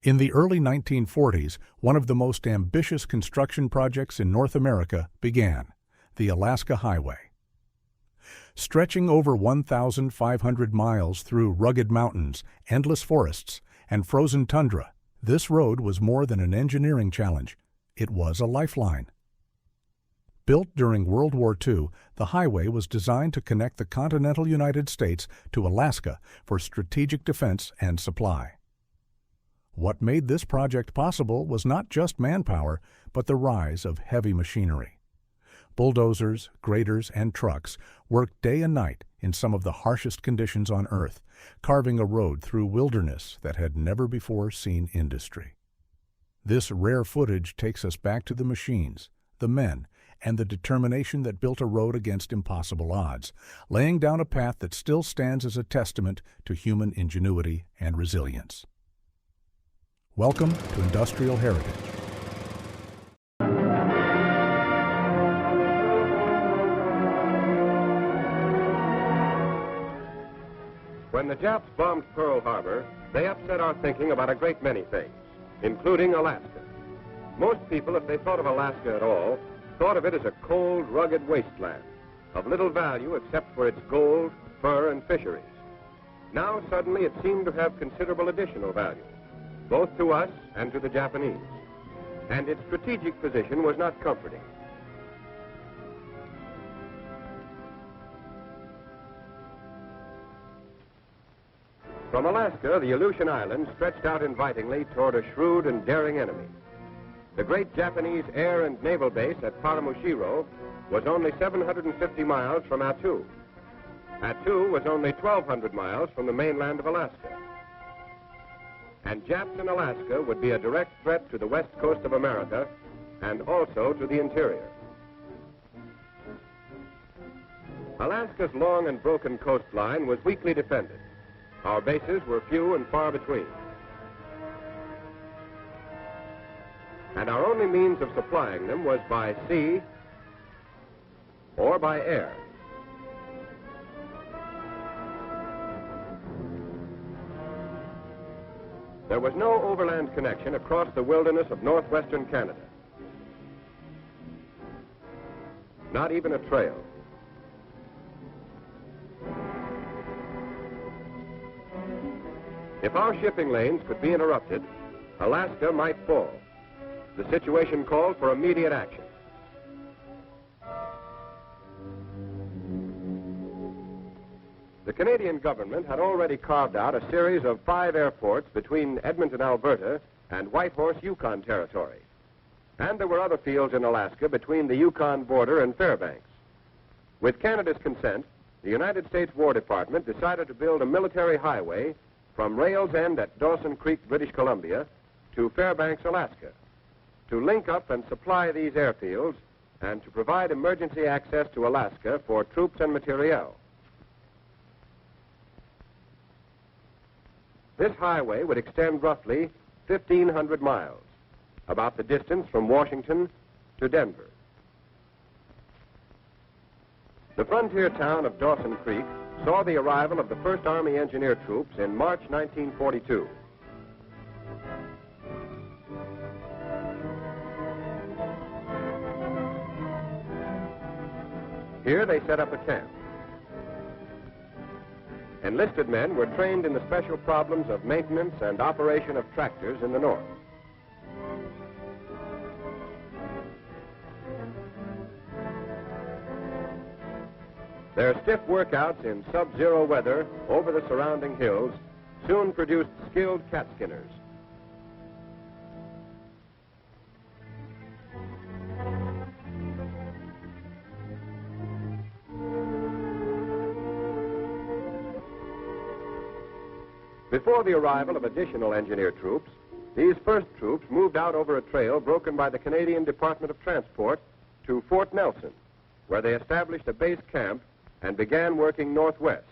In the early 1940s, one of the most ambitious construction projects in North America began, the Alaska Highway. Stretching over 1,500 miles through rugged mountains, endless forests, and frozen tundra, this road was more than an engineering challenge. It was a lifeline. Built during World War II, the highway was designed to connect the continental United States to Alaska for strategic defense and supply. What made this project possible was not just manpower, but the rise of heavy machinery. Bulldozers, graders, and trucks worked day and night in some of the harshest conditions on Earth, carving a road through wilderness that had never before seen industry. This rare footage takes us back to the machines, the men, and the determination that built a road against impossible odds, laying down a path that still stands as a testament to human ingenuity and resilience. Welcome to Industrial Heritage. When the Japs bombed Pearl Harbor, they upset our thinking about a great many things, including Alaska. Most people, if they thought of Alaska at all, thought of it as a cold, rugged wasteland, of little value except for its gold, fur, and fisheries. Now, suddenly, it seemed to have considerable additional value, both to us and to the Japanese. And its strategic position was not comforting. From Alaska, the Aleutian Islands stretched out invitingly toward a shrewd and daring enemy. The great Japanese air and naval base at Paramushiro was only 750 miles from Attu. Attu was only 1,200 miles from the mainland of Alaska. And Japs in Alaska would be a direct threat to the west coast of America and also to the interior. Alaska's long and broken coastline was weakly defended. Our bases were few and far between. And our only means of supplying them was by sea or by air. There was no overland connection across the wilderness of northwestern Canada. Not even a trail. If our shipping lanes could be interrupted, Alaska might fall. The situation called for immediate action. The Canadian government had already carved out a series of 5 airports between Edmonton, Alberta, and Whitehorse, Yukon Territory. And there were other fields in Alaska between the Yukon border and Fairbanks. With Canada's consent, the United States War Department decided to build a military highway from Rails End at Dawson Creek, British Columbia, to Fairbanks, Alaska, to link up and supply these airfields and to provide emergency access to Alaska for troops and materiel. This highway would extend roughly 1,500 miles, about the distance from Washington to Denver. The frontier town of Dawson Creek saw the arrival of the 1st Army Engineer Troops in March 1942. Here they set up a camp. Enlisted men were trained in the special problems of maintenance and operation of tractors in the north. Their stiff workouts in sub-zero weather over the surrounding hills soon produced skilled cat skinners. Before the arrival of additional engineer troops, these first troops moved out over a trail broken by the Canadian Department of Transport to Fort Nelson, where they established a base camp and began working northwest.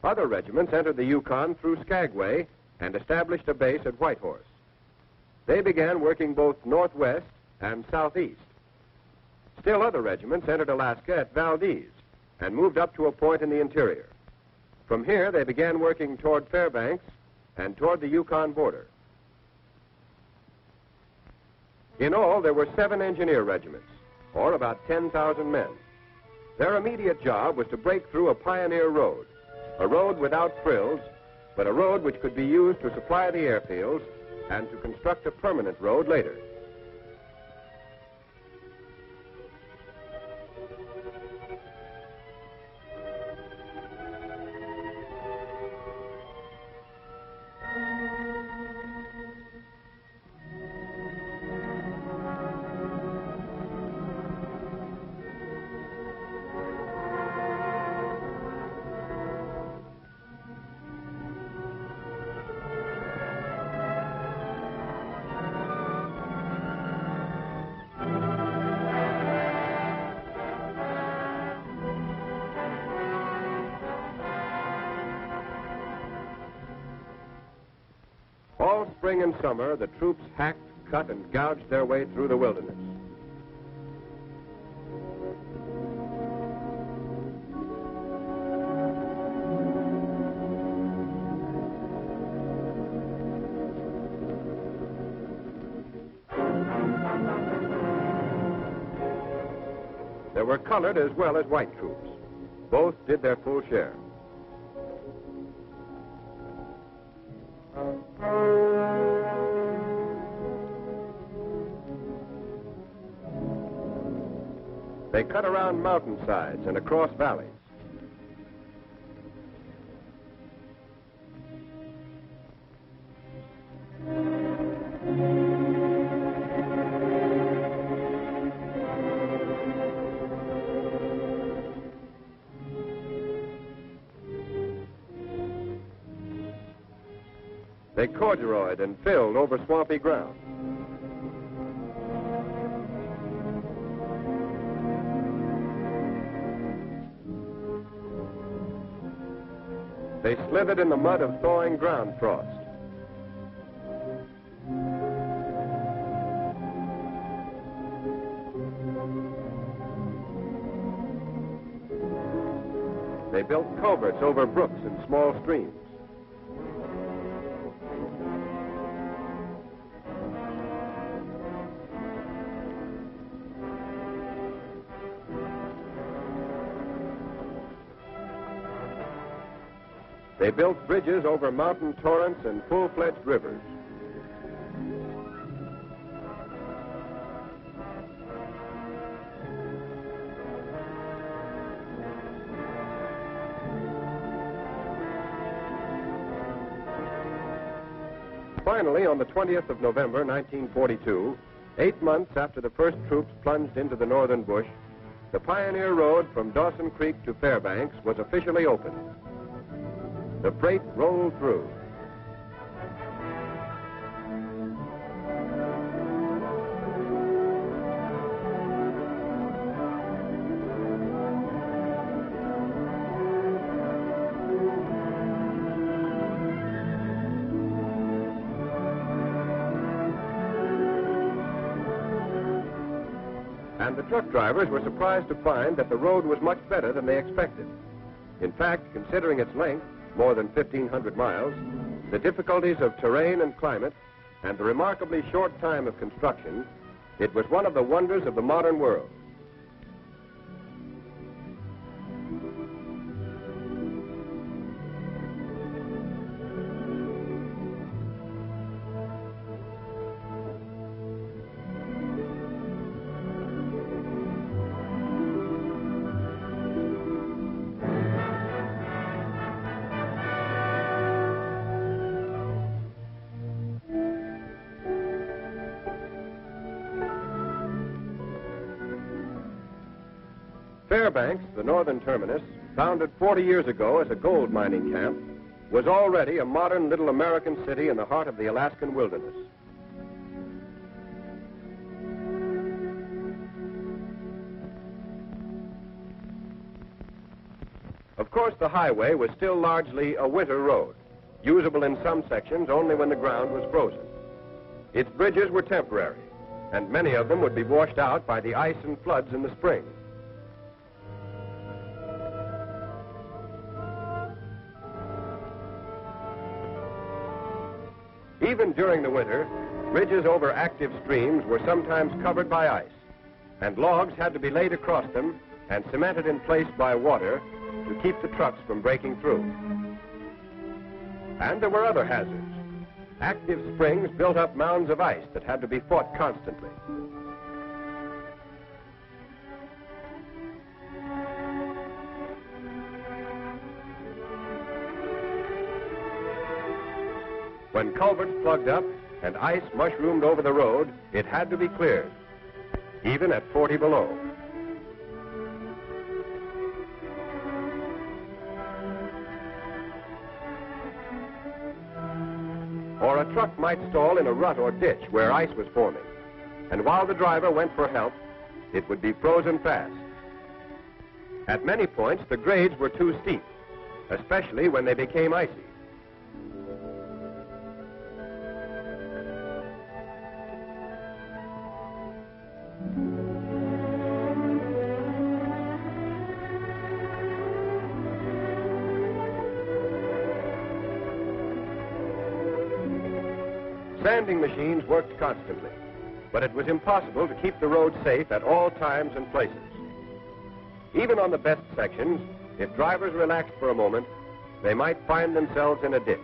Other regiments entered the Yukon through Skagway and established a base at Whitehorse. They began working both northwest and southeast. Still other regiments entered Alaska at Valdez and moved up to a point in the interior. From here, they began working toward Fairbanks and toward the Yukon border. In all, there were 7 engineer regiments, or about 10,000 men. Their immediate job was to break through a pioneer road, a road without frills, but a road which could be used to supply the airfields and to construct a permanent road later. All spring and summer, the troops hacked, cut, and gouged their way through the wilderness. There were colored as well as white troops. Both did their full share. They cut around mountainsides and across valleys. They corduroyed and filled over swampy ground. They slithered in the mud of thawing ground frost. They built culverts over brooks and small streams. They built bridges over mountain torrents and full-fledged rivers. Finally, on the 20th of November, 1942, 8 months after the first troops plunged into the northern bush, the pioneer road from Dawson Creek to Fairbanks was officially opened. The freight rolled through. And the truck drivers were surprised to find that the road was much better than they expected. In fact, considering its length, more than 1,500 miles, the difficulties of terrain and climate, and the remarkably short time of construction, it was one of the wonders of the modern world. Fairbanks, the northern terminus, founded 40 years ago as a gold mining camp, was already a modern little American city in the heart of the Alaskan wilderness. Of course, the highway was still largely a winter road, usable in some sections only when the ground was frozen. Its bridges were temporary, and many of them would be washed out by the ice and floods in the spring. Even during the winter, Ridges over active streams were sometimes covered by ice, and logs had to be laid across them and cemented in place by water to keep the trucks from breaking through. And there were other hazards. Active springs built up mounds of ice that had to be fought constantly. When culverts plugged up and ice mushroomed over the road, it had to be cleared, even at 40 below. Or a truck might stall in a rut or ditch where ice was forming, and while the driver went for help, it would be frozen fast. At many points, the grades were too steep, especially when they became icy. Sanding machines worked constantly, but it was impossible to keep the road safe at all times and places. Even on the best sections, if drivers relaxed for a moment, they might find themselves in a ditch.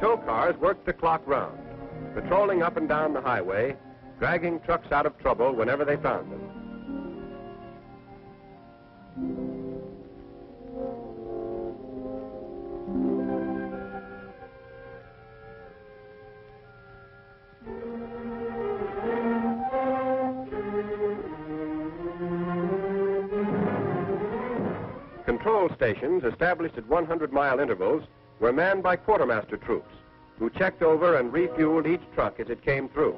Tow cars worked the clock round, patrolling up and down the highway, dragging trucks out of trouble whenever they found them. Control stations established at 100-mile intervals were manned by quartermaster troops who checked over and refueled each truck as it came through.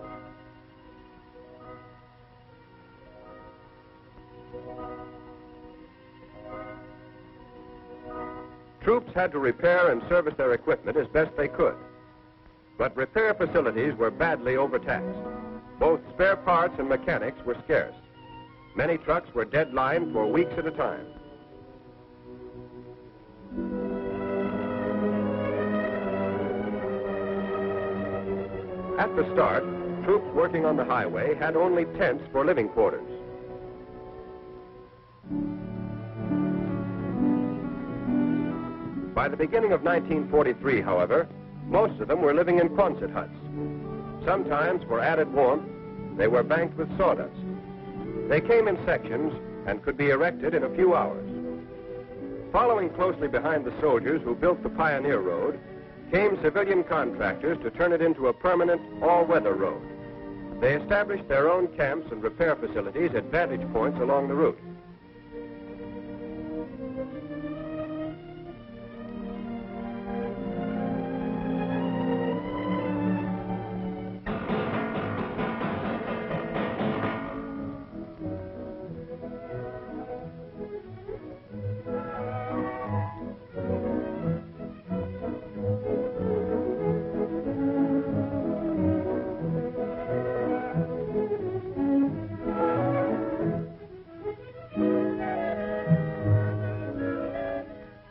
Troops had to repair and service their equipment as best they could, but repair facilities were badly overtaxed. Both spare parts and mechanics were scarce. Many trucks were deadlined for weeks at a time. At the start, troops working on the highway had only tents for living quarters. By the beginning of 1943, however, most of them were living in Quonset huts. Sometimes, for added warmth, they were banked with sawdust. They came in sections and could be erected in a few hours. Following closely behind the soldiers who built the Pioneer Road came civilian contractors to turn it into a permanent, all-weather road. They established their own camps and repair facilities at vantage points along the route.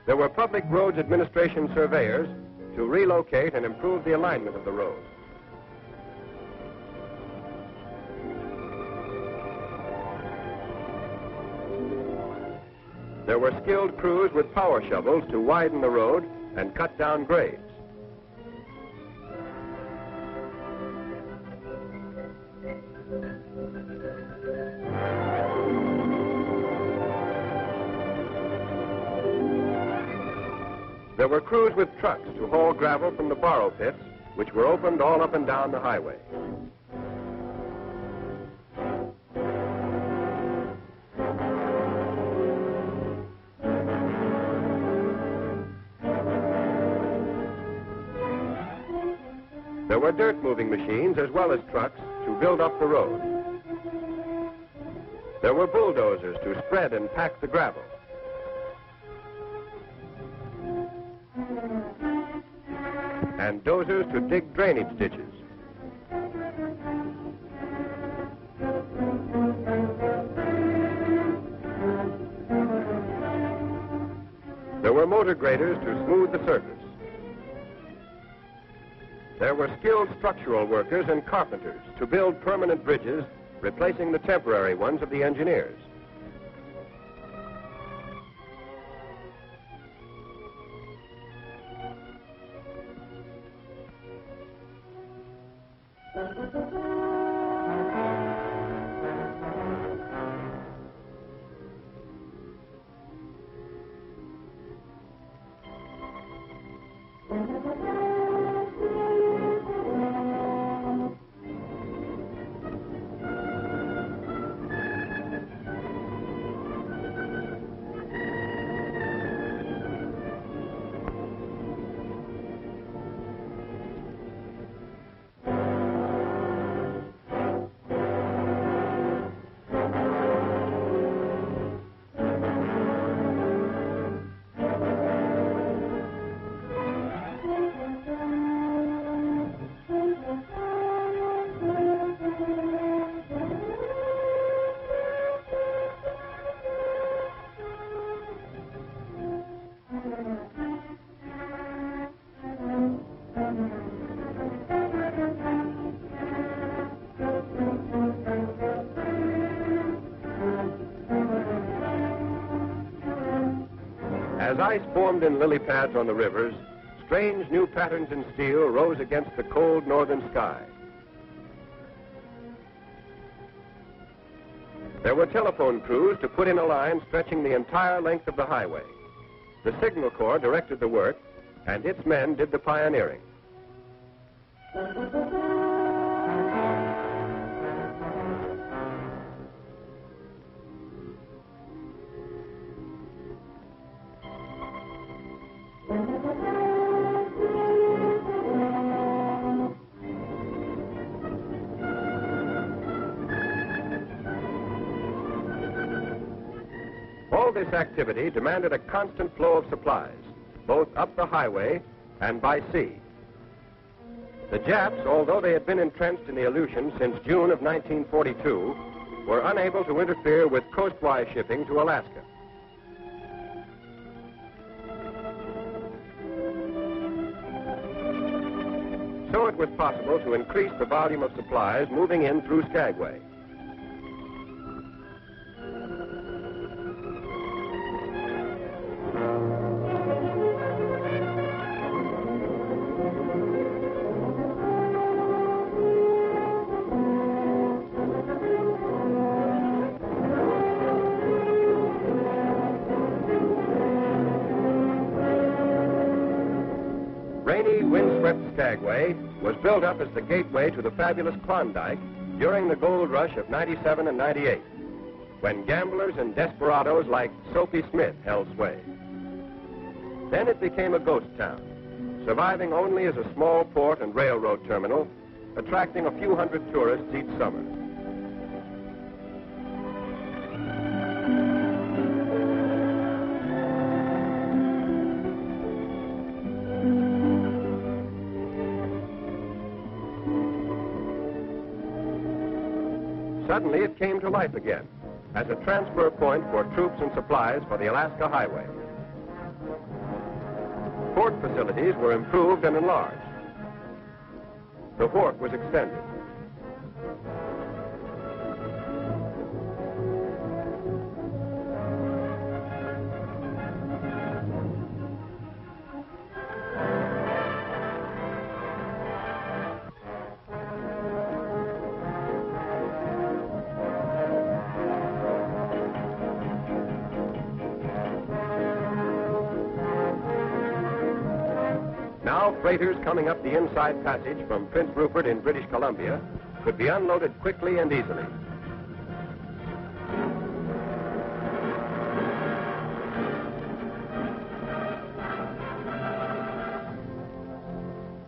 There were Public Roads Administration surveyors to relocate and improve the alignment of the road. There were skilled crews with power shovels to widen the road and cut down grades. There were crews with trucks to haul gravel from the borrow pits, which were opened all up and down the highway. There were dirt moving machines as well as trucks to build up the road. There were bulldozers to spread and pack the gravel. And dozers to dig drainage ditches. There were motor graders to smooth the surface. There were skilled structural workers and carpenters to build permanent bridges, replacing the temporary ones of the engineers. As ice formed in lily pads on the rivers, strange new patterns in steel rose against the cold northern sky. There were telephone crews to put in a line stretching the entire length of the highway. The Signal Corps directed the work, and its men did the pioneering. All this activity demanded a constant flow of supplies, both up the highway and by sea. The Japs, although they had been entrenched in the Aleutians since June of 1942, were unable to interfere with coastwise shipping to Alaska. So it was possible to increase the volume of supplies moving in through Skagway. Rainy, windswept Skagway was built up as the gateway to the fabulous Klondike during the gold rush of '97 and '98, when gamblers and desperados like Soapy Smith held sway. Then it became a ghost town, surviving only as a small port and railroad terminal, attracting a few hundred tourists each summer. Suddenly it came to life again as a transfer point for troops and supplies for the Alaska Highway. Port facilities were improved and enlarged. The wharf was extended. Now, freighters coming up the inside passage from Prince Rupert in British Columbia could be unloaded quickly and easily.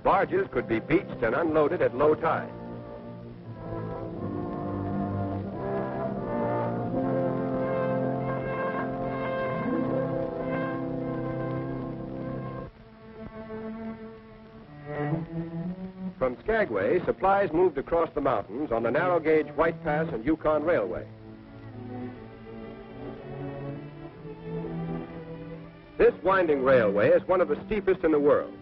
Barges could be beached and unloaded at low tide. Skagway, supplies moved across the mountains on the narrow-gauge White Pass and Yukon Railway. This winding railway is one of the steepest in the world.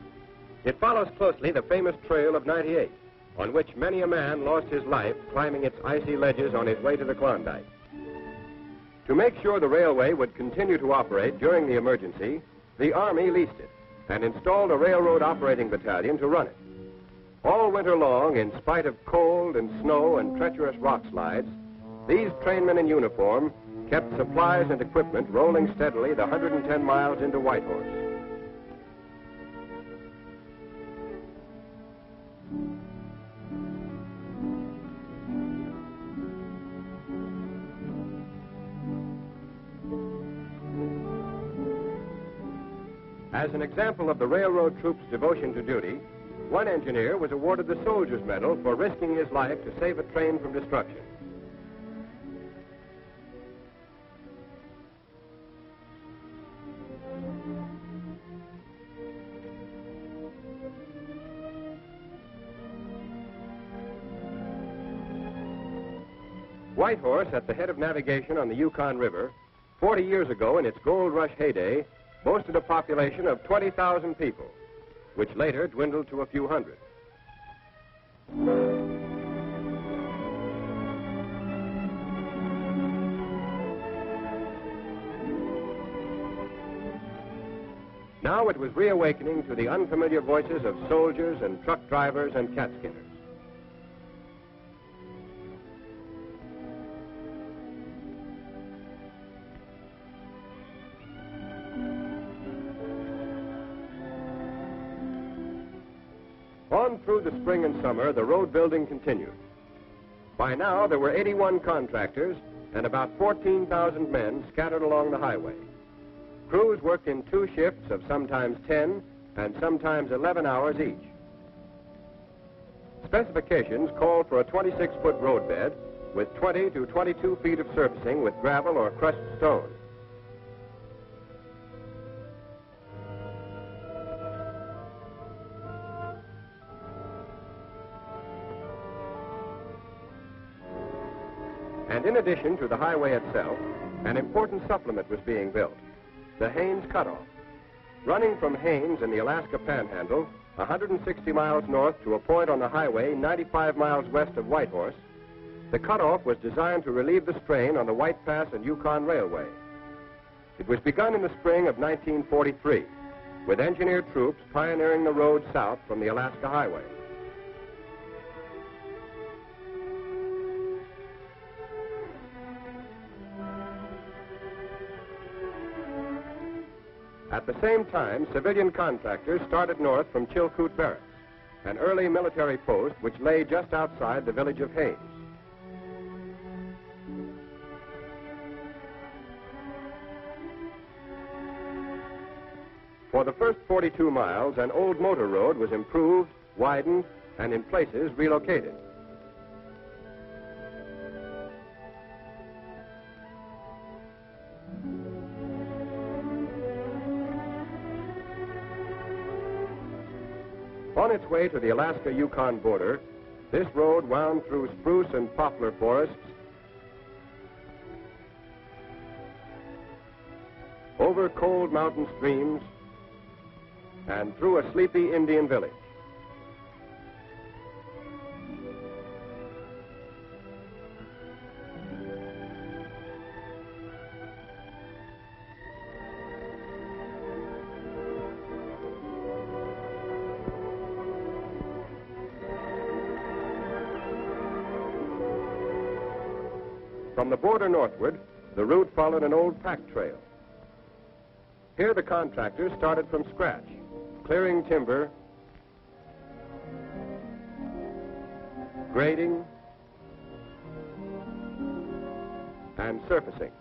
It follows closely the famous Trail of 98, on which many a man lost his life climbing its icy ledges on his way to the Klondike. To make sure the railway would continue to operate during the emergency, the Army leased it and installed a railroad operating battalion to run it. All winter long, in spite of cold and snow and treacherous rock slides, these trainmen in uniform kept supplies and equipment rolling steadily the 110 miles into Whitehorse. As an example of the railroad troops' devotion to duty, one engineer was awarded the Soldier's Medal for risking his life to save a train from destruction. Whitehorse, at the head of navigation on the Yukon River, 40 years ago in its gold rush heyday, boasted a population of 20,000 people, which later dwindled to a few hundred. Now it was reawakening to the unfamiliar voices of soldiers and truck drivers and cat skinners. On through the spring and summer, the road building continued. By now, there were 81 contractors and about 14,000 men scattered along the highway. Crews worked in 2 shifts of sometimes 10 and sometimes 11 hours each. Specifications called for a 26-foot roadbed with 20 to 22 feet of surfacing with gravel or crushed stone. And in addition to the highway itself, an important supplement was being built, the Haines Cutoff. Running from Haines in the Alaska Panhandle, 160 miles north to a point on the highway 95 miles west of Whitehorse, the cutoff was designed to relieve the strain on the White Pass and Yukon Railway. It was begun in the spring of 1943, with engineer troops pioneering the road south from the Alaska Highway. At the same time, civilian contractors started north from Chilkoot Barracks, an early military post which lay just outside the village of Haines. For the first 42 miles, an old motor road was improved, widened, and in places relocated. On its way to the Alaska-Yukon border, this road wound through spruce and poplar forests, over cold mountain streams, and through a sleepy Indian village. From the border northward, the route followed an old pack trail. Here the contractors started from scratch, clearing timber, grading, and surfacing.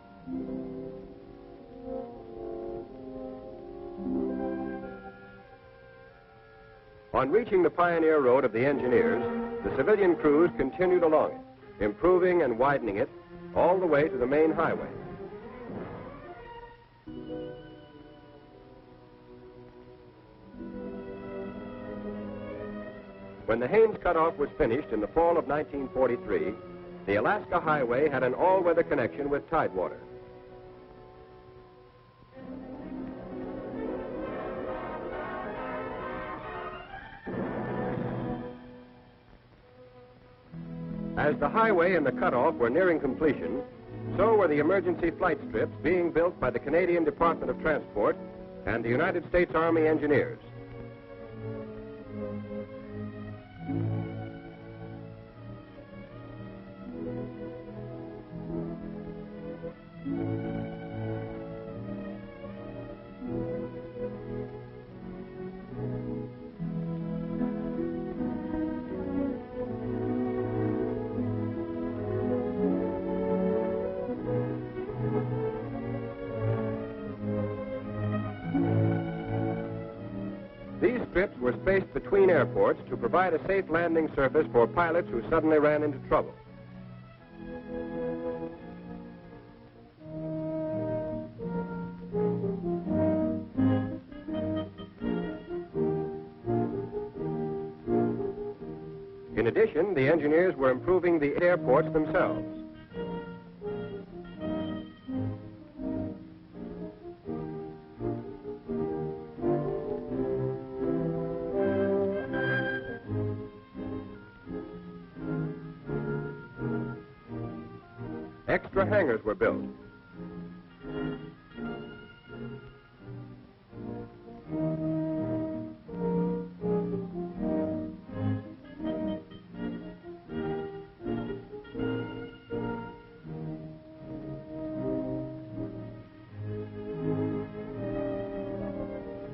On reaching the pioneer road of the engineers, the civilian crews continued along it, improving and widening it all the way to the main highway. When the Haines Cutoff was finished in the fall of 1943, the Alaska Highway had an all-weather connection with Tidewater. As the highway and the cutoff were nearing completion, so were the emergency flight strips being built by the Canadian Department of Transport and the United States Army Engineers. These strips were spaced between airports to provide a safe landing surface for pilots who suddenly ran into trouble. In addition, the engineers were improving the airports themselves. Extra hangars were built.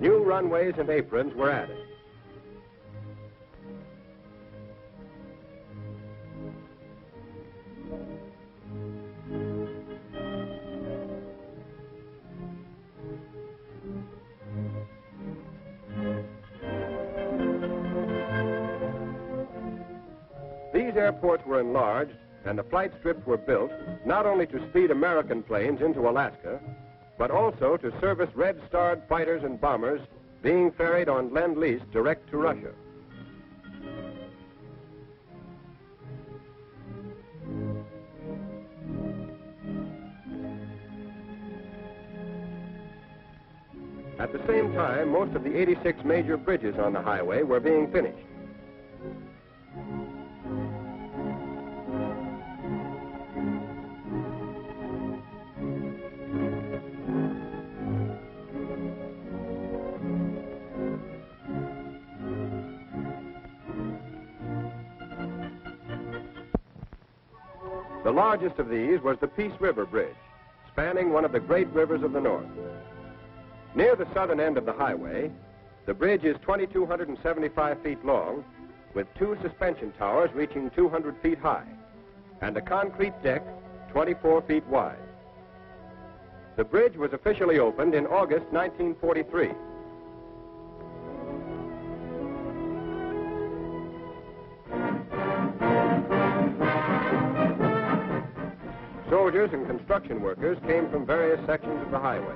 New runways and aprons were added. These airports were enlarged and the flight strips were built not only to speed American planes into Alaska, but also to service red-starred fighters and bombers being ferried on Lend-Lease direct to Russia. At the same time, most of the 86 major bridges on the highway were being finished. The largest of these was the Peace River Bridge, spanning one of the great rivers of the North. Near the southern end of the highway, the bridge is 2,275 feet long, with 2 suspension towers reaching 200 feet high, and a concrete deck 24 feet wide. The bridge was officially opened in August 1943. Soldiers and construction workers came from various sections of the highway.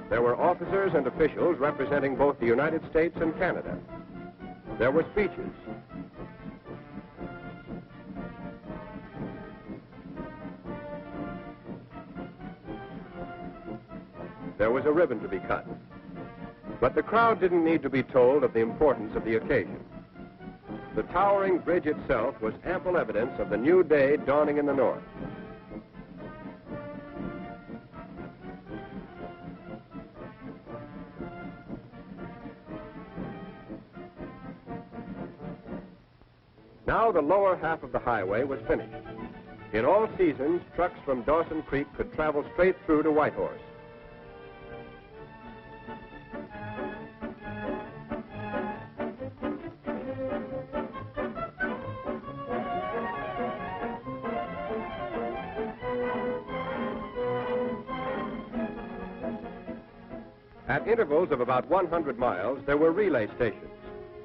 There were officers and officials representing both the United States and Canada. There were speeches. There was a ribbon to be cut. But the crowd didn't need to be told of the importance of the occasion. The towering bridge itself was ample evidence of the new day dawning in the North. Now the lower half of the highway was finished. In all seasons, trucks from Dawson Creek could travel straight through to Whitehorse. At intervals of about 100 miles, there were relay stations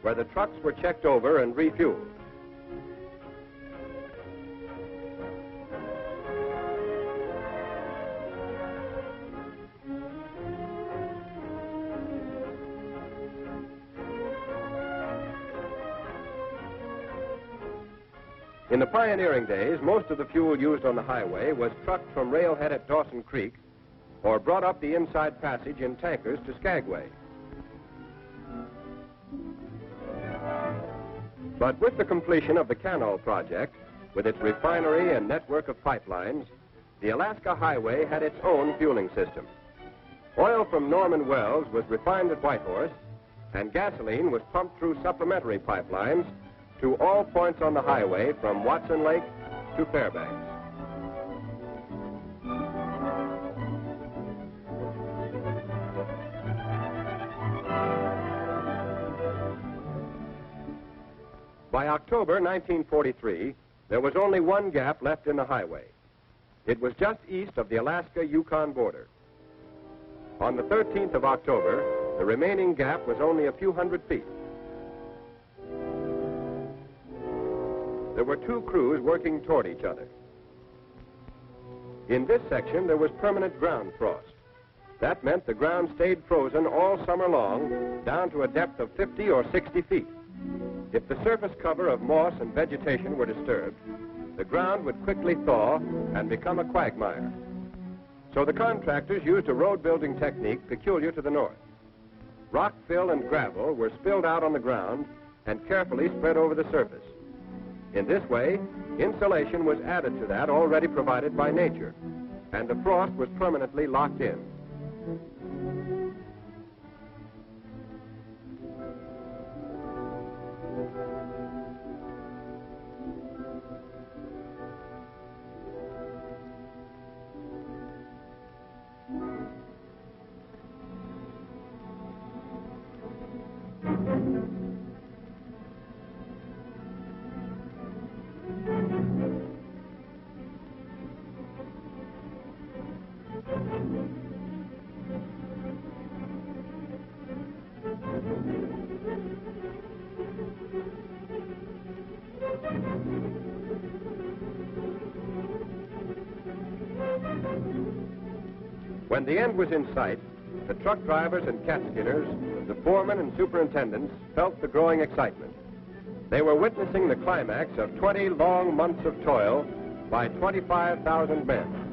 where the trucks were checked over and refueled. In the pioneering days, most of the fuel used on the highway was trucked from railhead at Dawson Creek or brought up the inside passage in tankers to Skagway. But with the completion of the canal project, with its refinery and network of pipelines, the Alaska Highway had its own fueling system. Oil from Norman wells was refined at Whitehorse, and gasoline was pumped through supplementary pipelines to all points on the highway from Watson Lake to Fairbanks. By October 1943, there was only one gap left in the highway. It was just east of the Alaska-Yukon border. On the 13th of October, the remaining gap was only a few hundred feet. There were two crews working toward each other. In this section, there was permanent ground frost. That meant the ground stayed frozen all summer long, down to a depth of 50 or 60 feet. If the surface cover of moss and vegetation were disturbed, the ground would quickly thaw and become a quagmire. So the contractors used a road-building technique peculiar to the North. Rock, fill, and gravel were spilled out on the ground and carefully spread over the surface. In this way, insulation was added to that already provided by nature, and the frost was permanently locked in. When the end was in sight, the truck drivers and cat skinners, the foremen and superintendents felt the growing excitement. They were witnessing the climax of 20 long months of toil by 25,000 men.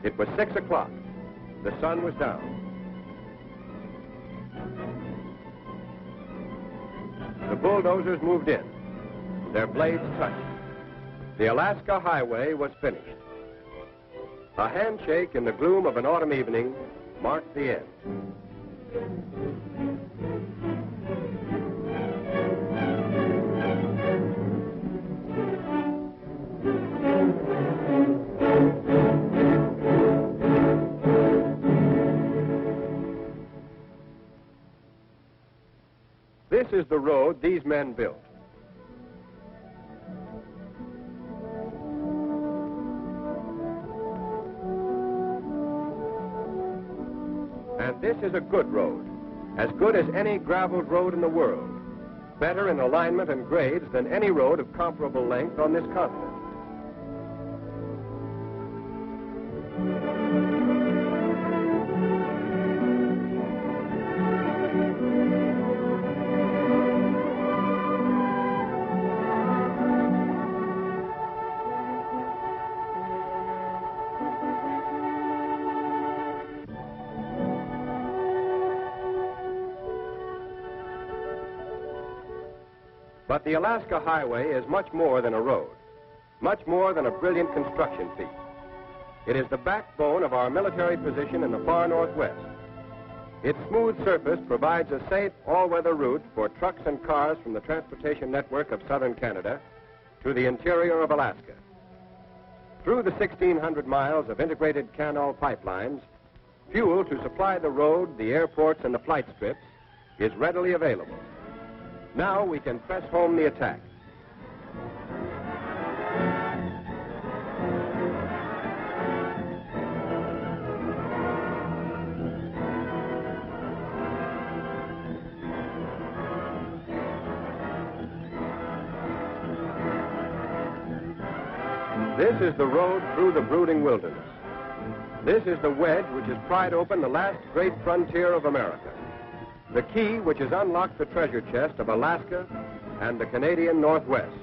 It was 6 o'clock. The sun was down. The bulldozers moved in. Their blades touched. The Alaska Highway was finished. A handshake in the gloom of an autumn evening marked the end. This is the road these men built. And this is a good road, as good as any graveled road in the world, better in alignment and grades than any road of comparable length on this continent. But the Alaska Highway is much more than a road, much more than a brilliant construction feat. It is the backbone of our military position in the far northwest. Its smooth surface provides a safe, all-weather route for trucks and cars from the transportation network of southern Canada to the interior of Alaska. Through the 1,600 miles of integrated canal pipelines, fuel to supply the road, the airports, and the flight strips is readily available. Now we can press home the attack. This is the road through the brooding wilderness. This is the wedge which has pried open the last great frontier of America. The key which has unlocked the treasure chest of Alaska and the Canadian Northwest.